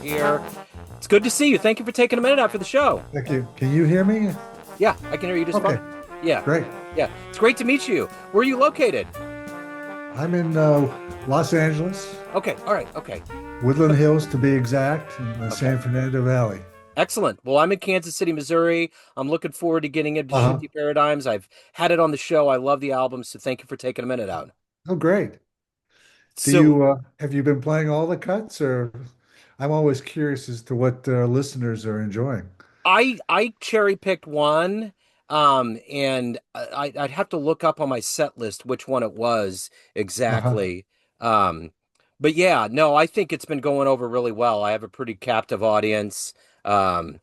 Here. It's good to see you. Thank you for taking a minute out for the show. Thank you. Can you hear me? Yeah, I can hear you just Okay, fine. Yeah, great. yeah. It's great to meet you. Where are you located? I'm in Los Angeles, Okay, all right, okay, Woodland Hills to be exact, in the okay. San Fernando Valley. Excellent. Well, I'm in Kansas City, Missouri. I'm looking forward to getting into Uh-huh. Shifty Paradigms. I've had it on the show. I love the album, so thank you for taking a minute out. Oh, great. Do So you have you been playing all the cuts, or I'm always curious as to what listeners are enjoying. I cherry picked one, and I'd have to look up on my set list which one it was Uh-huh. exactly. Um, but yeah, no, I think it's been going over really well. I have a pretty captive audience. Um,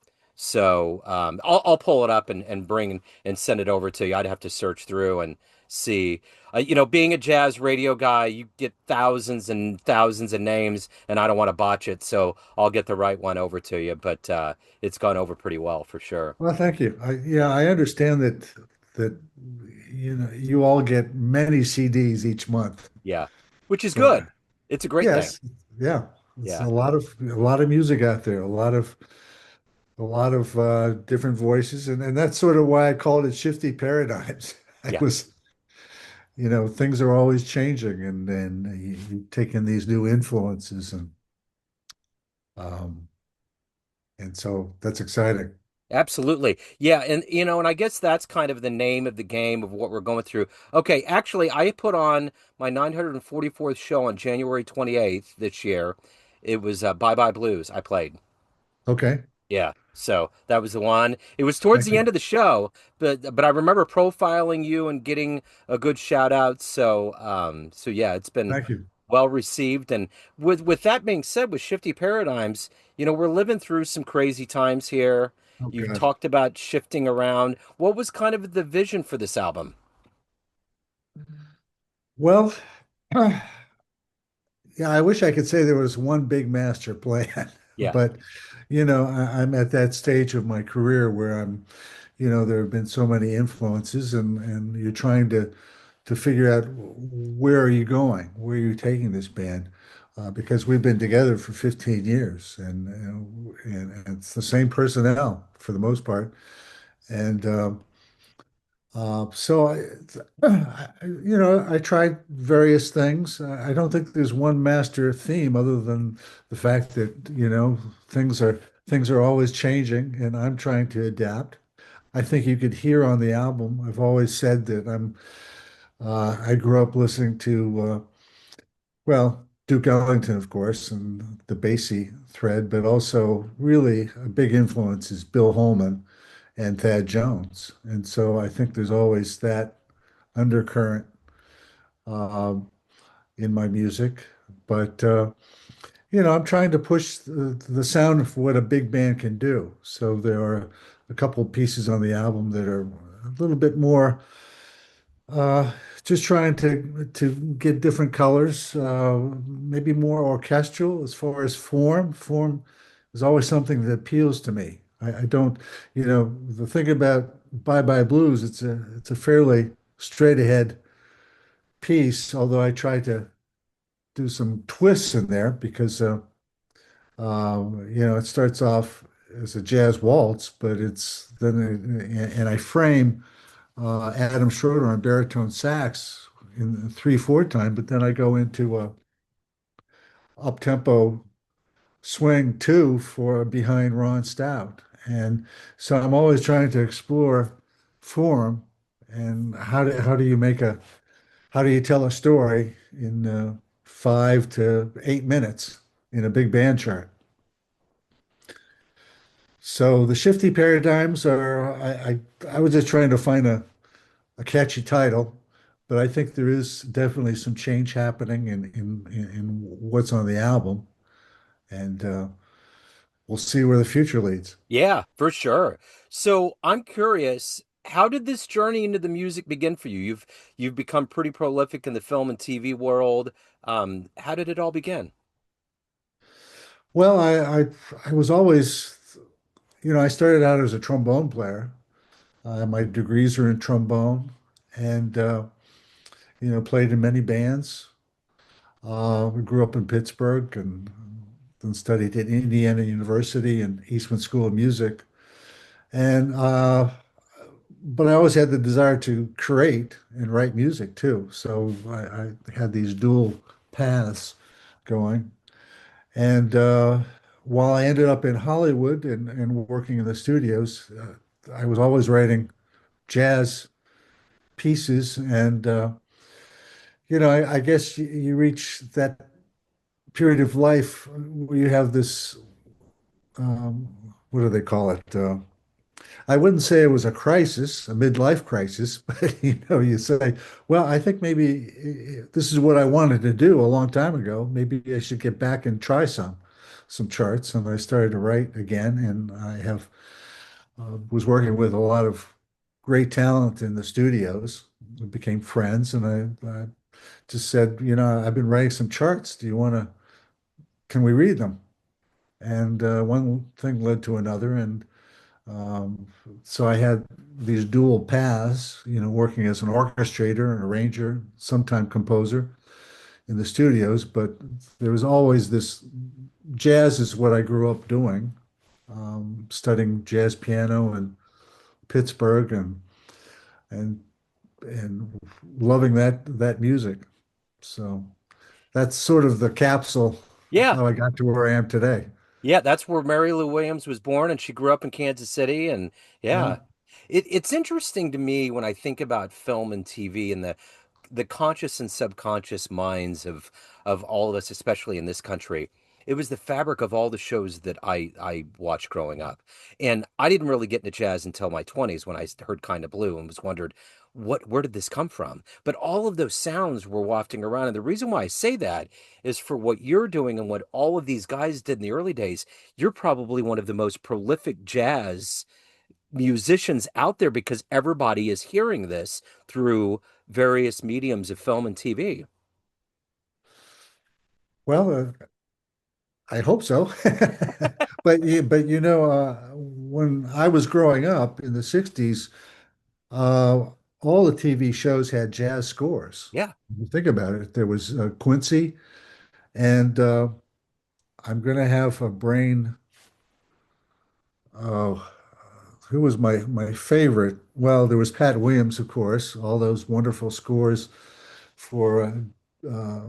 I'll pull it up and bring and send it over to you. I'd have to search through and see. Being a jazz radio guy, you get thousands and thousands of names, and I don't want to botch it, so I'll get the right one over to you. But it's gone over pretty well for sure. Well, thank you. Yeah, I understand that you all get many CDs each month. Yeah, which is So good. It's a great thing. yes, yeah, it's Yeah, a lot of music out there, a lot of different voices, and that's sort of why I called it Shifty Paradigms. I yeah, was, things are always changing, and you take in these new influences, um, and so that's exciting. absolutely. Yeah, and I guess that's kind of the name of the game of what we're going through. Okay, actually, I put on my 944th show on January 28th this year. It was Bye Bye Blues I played. Okay, Yeah, so that was the one. It was towards thank the you, end of the show, but I remember profiling you and getting a good shout out. So yeah, it's been thank you. well received. And with that being said, with Shifty Paradigms, we're living through some crazy times here. Oh You've God. talked about shifting around. What was kind of the vision for this album? Well, yeah, I wish I could say there was one big master plan, Yeah, but I'm at that stage of my career where there have been so many influences, and you're trying to figure out where are you going, where are you taking this band, because we've been together for 15 years, and it's the same personnel for the most part, and so I tried various things. I don't think there's one master theme other than the fact that, things are things are always changing, and I'm trying to adapt. I think you could hear on the album, I've always said that I grew up listening to, well, Duke Ellington, of course, and the Basie thread, but also really a big influence is Bill Holman and Thad Jones. And so I think there's always that undercurrent um, in my music. But, I'm trying to push the sound of what a big band can do. So there are a couple of pieces on the album that are a little bit more uh, just trying to get different colors, maybe more orchestral as far as form. Form is always something that appeals to me. I don't, the thing about Bye Bye Blues, it's a fairly straight ahead piece, although I try to do some twists in there because it starts off as a jazz waltz, but it's then and I frame Adam Schroeder on baritone sax in 3/4 time, but then I go into a up-tempo swing two for behind Ron Stout. And so I'm always trying to explore form and how do you tell a story in 5 to 8 minutes in a big band chart. So the shifty paradigms are I was just trying to find a catchy title, but I think there is definitely some change happening in what's on the album, and we'll see where the future leads. yeah, for sure. So I'm curious, how did this journey into the music begin for you? You've become pretty prolific in the film and TV world. How did it all begin? Well, I was always, I started out as a trombone player. My degrees are in trombone, and played in many bands. We grew up in Pittsburgh and then studied at Indiana University and Eastman School of Music. And but I always had the desire to create and write music too. So I had these dual paths going. And while I ended up in Hollywood and working in the studios, I was always writing jazz pieces. And I guess you reach that period of life where you have this, what do they call it? I wouldn't say it was a crisis, a midlife crisis, but you say, well, I think maybe this is what I wanted to do a long time ago. Maybe I should get back and try some charts. And I started to write again, and I have was working with a lot of great talent in the studios. We became friends, and I just said, I've been writing some charts. Can we read them? And one thing led to another, and um, so I had these dual paths, working as an orchestrator, an arranger, sometime composer in the studios. But there was always this jazz is what I grew up doing, studying jazz piano in Pittsburgh and and loving that music. So that's sort of the capsule of Yeah. how I got to where I am today. Yeah, that's where Mary Lou Williams was born, and she grew up in Kansas City. And Yeah. yeah, it's interesting to me when I think about film and TV and the conscious and subconscious minds of all of us, especially in this country. It was the fabric of all the shows that I watched growing up. And I didn't really get into jazz until my 20s when I heard Kind of Blue and was wondered where did this come from? But all of those sounds were wafting around. And the reason why I say that is for what you're doing and what all of these guys did in the early days. You're probably one of the most prolific jazz musicians out there because everybody is hearing this through various mediums of film and TV. Well, I hope so. But when I was growing up in the 60s, all the TV shows had jazz scores. Yeah. If you think about it, there was Quincy, and I'm going to have a brain. Oh, who was my favorite? Well, there was Pat Williams, of course, all those wonderful scores for uh,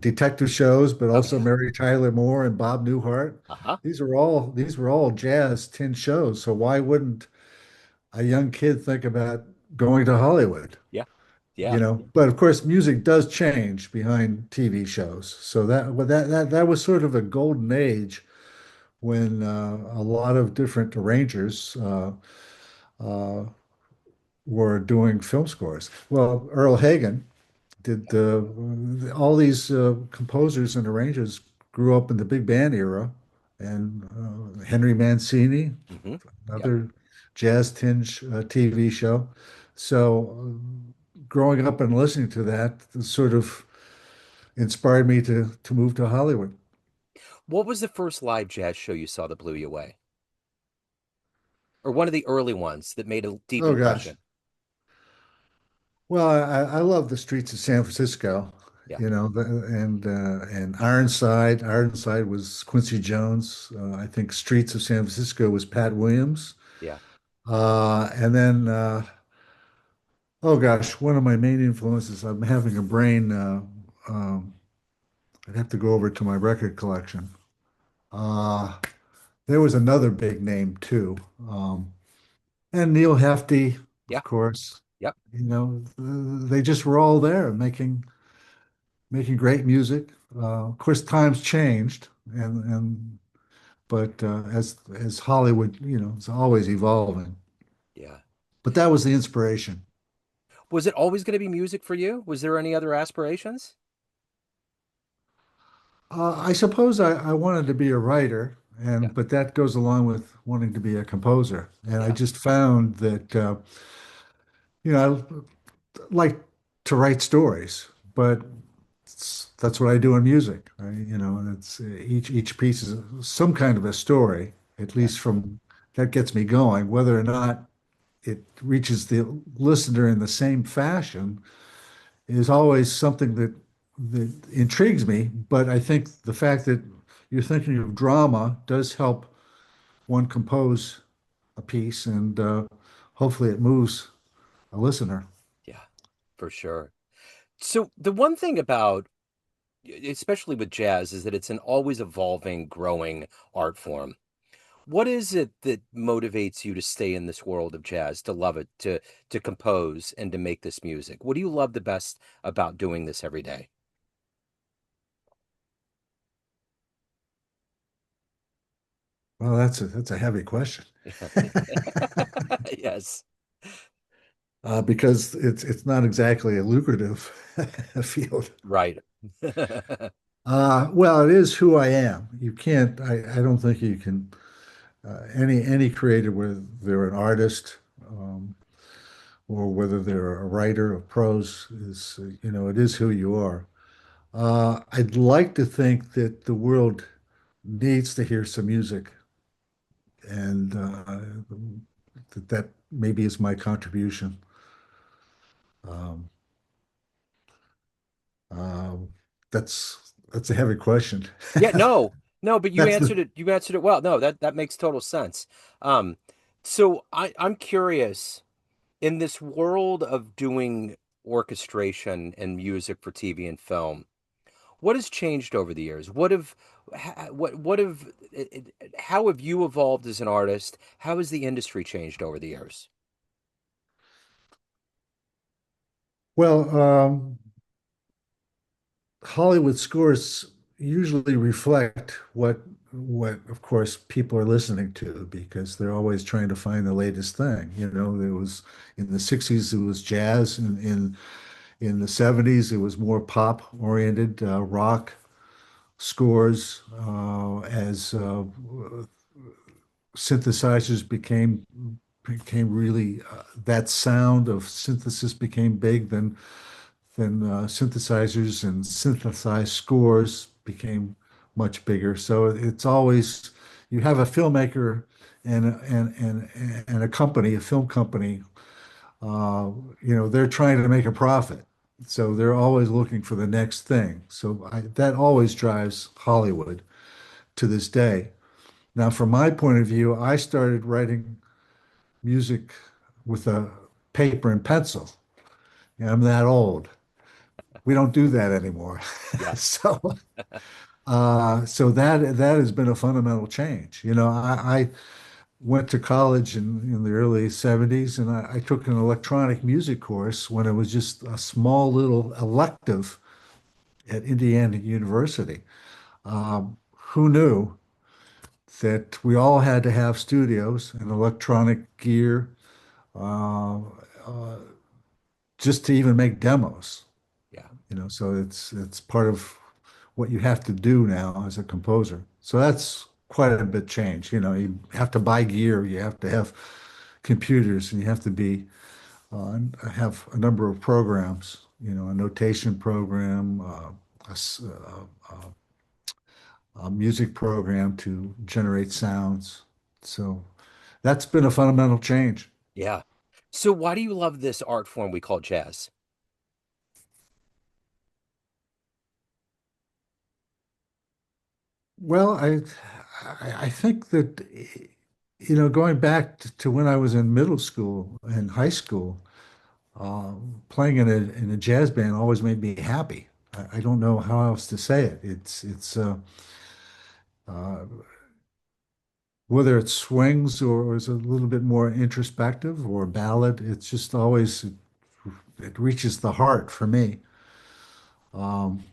detective shows, but Oh also yeah. Mary Tyler Moore and Bob Newhart. Uh-huh. These were all jazz tin shows. So why wouldn't a young kid think about going to Hollywood? Yeah. Yeah. But of course, music does change behind TV shows. So that was sort of a golden age when a lot of different arrangers uh, were doing film scores. Well, Earl Hagen did all these composers and arrangers grew up in the big band era, and Henry Mancini, Hmm. Yep. another jazz tinge TV show. So growing up and listening to that sort of inspired me to move to Hollywood. What was the first live jazz show you saw that blew you away? Or one of the early ones that made a deep Oh gosh. impression? Well, I love the streets of San Francisco, Yeah. and Ironside. Ironside was Quincy Jones. I think Streets of San Francisco was Pat Williams. Yeah. And then, oh gosh, one of my main influences. I'm having a brain. I'd have to go over to my record collection. Uh, there was another big name too, and Neil Hefti, Yeah. of course. Yep. They just were all there making great music. Of course, times changed, and but as Hollywood, it's always evolving. Yeah. But that was the inspiration. Was it always going to be music for you? Was there any other aspirations? I suppose I wanted to be a writer, Yeah. but that goes along with wanting to be a composer. And I Yeah. just found that I like to write stories, but that's what I do in music. And it's each piece is some kind of a story, at Yeah. least from that gets me going. Whether or not it reaches the listener in the same fashion is always something that that intrigues me, but I think the fact that you're thinking of drama does help one compose a piece, and hopefully it moves a listener. Yeah, for sure. So the one thing about, especially with jazz, is that it's an always evolving, growing art form. What is it that motivates you to stay in this world of jazz, to love it, to compose and to make this music? What do you love the best about doing this every day? Well, that's a heavy question. Yes, Because it's not exactly a lucrative field. right. Well, it is who I am. You can't. I don't think you can. Any creator, whether they're an artist or whether they're a writer of prose, is it is who you are. I'd like to think that the world needs to hear some music, and that maybe is my contribution. Um, um, that's a heavy question. Yeah, no, no, but you That's answered the it. You answered it well. No, that makes total sense. Um, so I'm curious, in this world of doing orchestration and music for TV and film, what has changed over the years? What have how have you evolved as an artist? How has the industry changed over the years? well. Hollywood scores usually reflect what of course people are listening to because they're always trying to find the latest thing. There was in the 60s it was jazz, and in the 70s it was more pop oriented, rock scores as synthesizers became really that sound of synthesis became big. Then synthesizers and synthesized scores became much bigger. So it's always you have a filmmaker and a company, a film company. They're trying to make a profit, so they're always looking for the next thing. That always drives Hollywood to this day. Now, from my point of view, I started writing music with a paper and pencil. I'm that old. We don't do that anymore. Yeah, So that has been a fundamental change. I went to college in the early 70s, and I took an electronic music course when it was just a small little elective at Indiana University. Who knew that we all had to have studios and electronic gear uh, uh, just to even make demos? yeah, So it's part of what you have to do now as a composer. So that's quite a bit change. You have to buy gear, you have to have computers, and you have to be have a number of programs. A notation program, a music program to generate sounds. So that's been a fundamental change. yeah. So why do you love this art form we call jazz? Well, I think that going back to when I was in middle school and high school, playing in a jazz band always made me happy. I don't know how else to say it. It's uh, whether it swings or is a little bit more introspective or ballad. It's just always it reaches the heart for me. Um,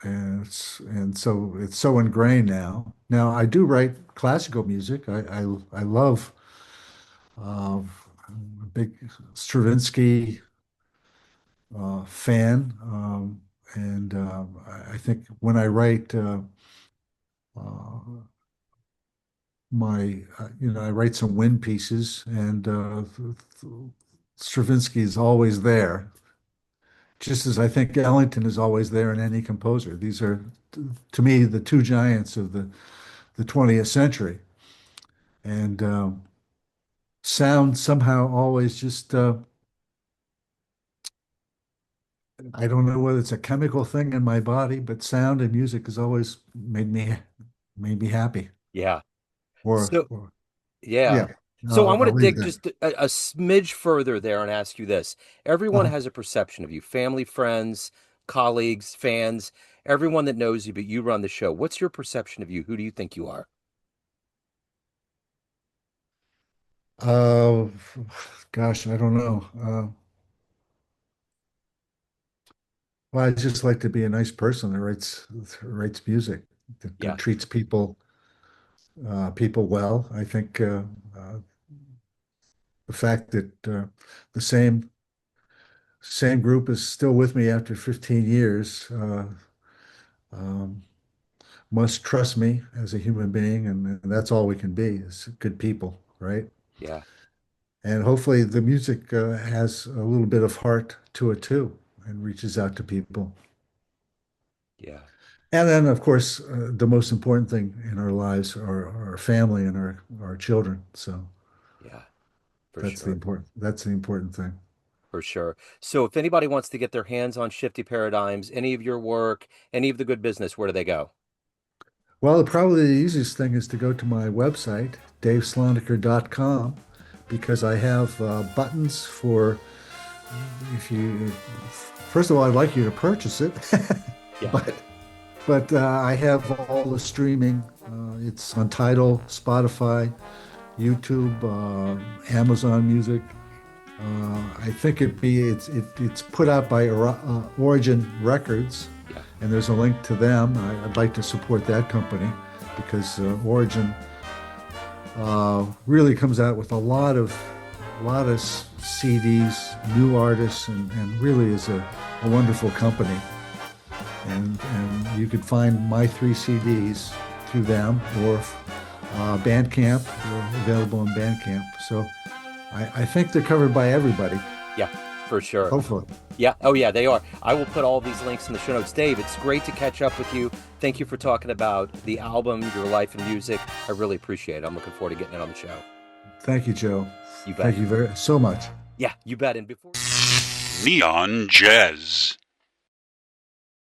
and so it's so ingrained now. Now I do write classical music. I love I'm a big Stravinsky fan, and I think when I write uh, I write some wind pieces, and Stravinsky is always there, just as I think Ellington is always there in any composer. These are, to me, the two giants of the 20th century, and sound somehow always just I don't know whether it's a chemical thing in my body, but sound and music has always made me happy. Yeah. So, Or yeah. yeah, So I want to I'll leave it dig there. just a smidge further there and ask you this. Everyone Uh, has a perception of you, family, friends, colleagues, fans, everyone that knows you, but you run the show. What's your perception of you? Who do you think you are? uh, gosh, I don't know. Well, I just like to be a nice person that writes music that Yeah. treats people well. I think uh, the fact that the same group is still with me after 15 years um, must trust me as a human being, and that's all we can be is good people, right? Yeah. And hopefully the music has a little bit of heart to it too and reaches out to people. Yeah. And then, of course, the most important thing in our lives are our family and our children. So Yeah. For sure. that's the important thing. For sure. So if anybody wants to get their hands on Shifty Paradigms, any of your work, any of the good business, where do they go? Well, probably the easiest thing is to go to my website, daveslonaker.com, because I have buttons for if you, first of all, I'd like you to purchase it, Yeah. but I have all the streaming. It's on Tidal, Spotify, YouTube, Amazon Music. I think it's put out by Origin Records, Yeah. and there's a link to them. I'd like to support that company because Origin really comes out with a lot of CDs, new artists, and really is a wonderful company. And you could find my three CDs through them or Bandcamp. They're available on Bandcamp. So I think they're covered by everybody, Yeah. For sure. hopefully. Yeah. Oh, yeah, they are. I will put all these links in the show notes. Dave, it's great to catch up with you. Thank you for talking about the album, your life and music. I really appreciate it. I'm looking forward to getting it on the show. Thank you, Joe. You bet. Thank you so much. Yeah, you bet. And before Neon Jazz.